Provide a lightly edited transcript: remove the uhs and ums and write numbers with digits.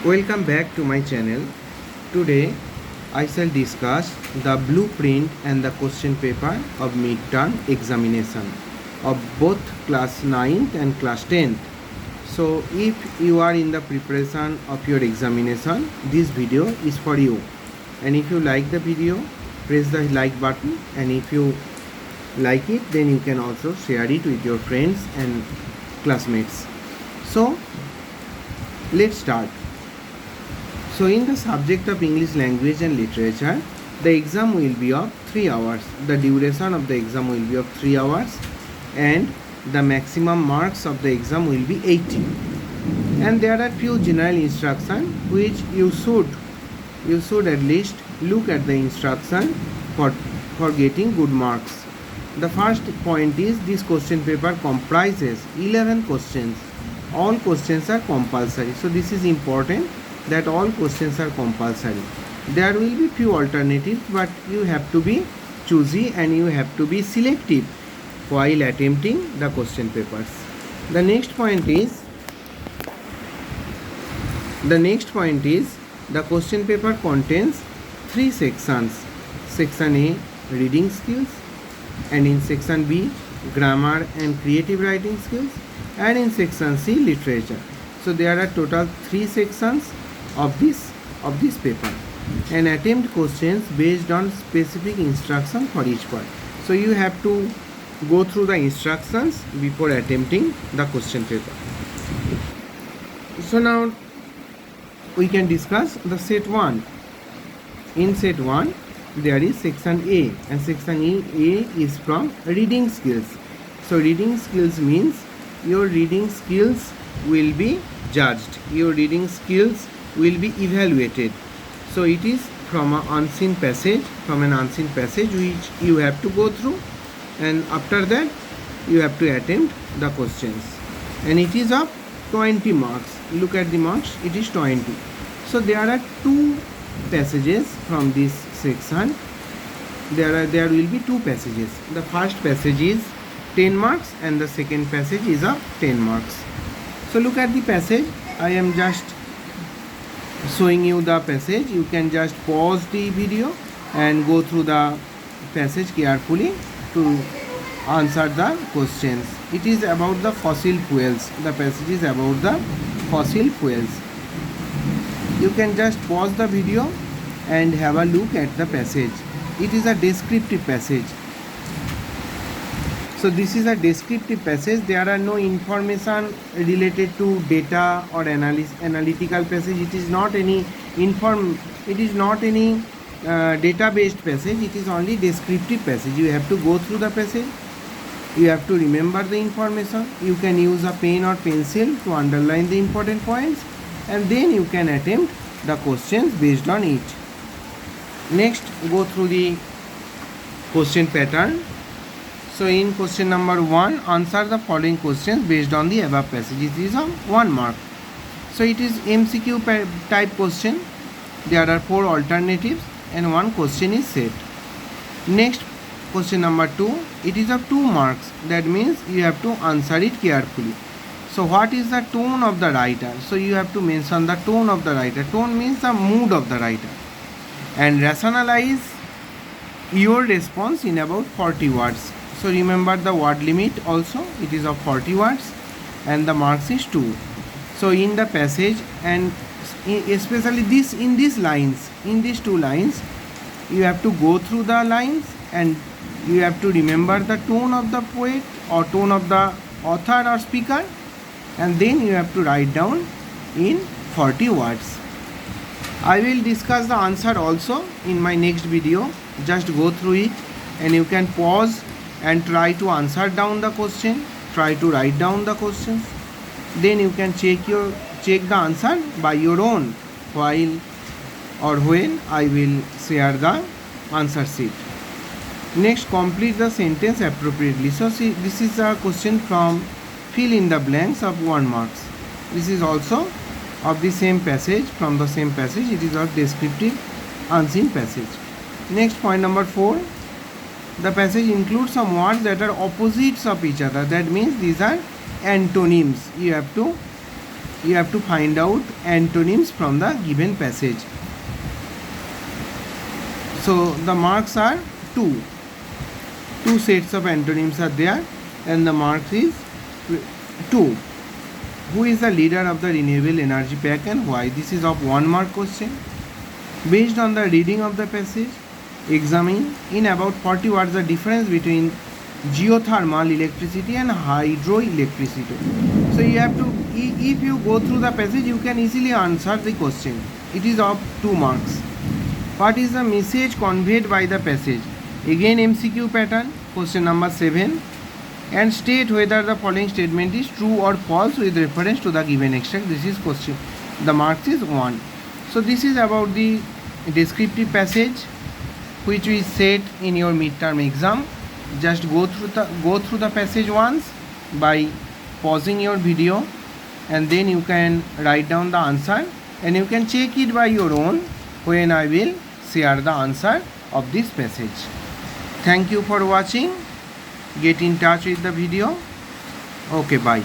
Welcome back to my channel. Today I shall discuss the blueprint and the question paper of midterm examination of both class 9th and class 10th. So if you are in the preparation of your examination, this video is for you. And if you like the video, press the like button, and if you like it, then you can also share it with your friends and classmates. So let's start. So in the subject of English language and literature, the exam will be of 3 hours. The duration of the exam will be of 3 hours, and the maximum marks of the exam will be 80. And there are few general instructions which you should at least look at the instruction for getting good marks. The first point is this question paper comprises 11 questions. All questions are compulsory. So this is important, that all questions are compulsory. There will be few alternatives, but you have to be choosy and you have to be selective while attempting the question papers. The next point is the question paper contains 3 sections. Section A, reading skills, and in section B, grammar and creative writing skills, and in section C, literature. So there are total 3 sections of this paper, and attempt questions based on specific instruction for each part. So you have to go through the instructions before attempting the question paper. So now we can discuss the set 1. In set 1 there is section A, and section A is from reading skills. So reading skills means your reading skills will be judged, your reading skills will be evaluated. So it is from an unseen passage which you have to go through, and after that you have to attempt the questions, and it is of 20 marks. Look at the marks, it is 20. So there are 2 passages from this section. There will be 2 passages. The first passage is 10 marks and the second passage is of 10 marks. So look at the passage. I am just showing you the passage. You can just pause the video and go through the passage carefully to answer the questions. It is about the fossil fuels. The passage is about the fossil fuels. You can just pause the video and have a look at the passage. It is a descriptive passage. So this is a descriptive passage. There are no information related to data or analytical passage. It is not any data-based passage. It is only descriptive passage. You have to go through the passage. You have to remember the information. You can use a pen or pencil to underline the important points, and then you can attempt the questions based on it. Next, go through the question pattern. So in question number 1, answer the following questions based on the above passage. It is of 1 mark. So it is MCQ type question. There are 4 alternatives and 1 question is set. Next, question number 2, it is of 2 marks. That means you have to answer it carefully. So what is the tone of the writer? So you have to mention the tone of the writer. Tone means the mood of the writer. And rationalize your response in about 40 words. So remember the word limit also. It is of 40 words and the marks is 2. So in the passage, and especially in these 2 lines, you have to go through the lines and you have to remember the tone of the poet or tone of the author or speaker, and then you have to write down in 40 words. I will discuss the answer also in my next video. Just go through it, and you can pause and try to answer down the question, try to write down the questions. Then you can check the answer by your own while or when I will share the answer sheet. Next, complete the sentence appropriately. So see, this is a question from fill in the blanks of 1 marks. This is also of the same passage, from the same passage. It is of descriptive unseen passage. Next, point number 4, the passage includes some words that are opposites of each other. That means these are antonyms. You have to you have to find out antonyms from the given passage. So the marks are two sets of antonyms are there, and the marks is 2. Who is the leader of the renewable energy pack and why? This is of 1 mark question. Based on the reading of the passage, examine in about 40 words the difference between geothermal electricity and hydroelectricity. So you have to, if you go through the passage, you can easily answer the question. It is of 2 marks. What is the message conveyed by the passage? Again MCQ pattern, question number 7. And state whether the following statement is true or false with reference to the given extract. This is question. The marks is 1. So this is about the descriptive passage which we set in your midterm exam. Just go through the passage once by pausing your video, and then you can write down the answer, and you can check it by your own when I will share the answer of this passage. Thank you for watching. Get in touch with the video. Okay, bye.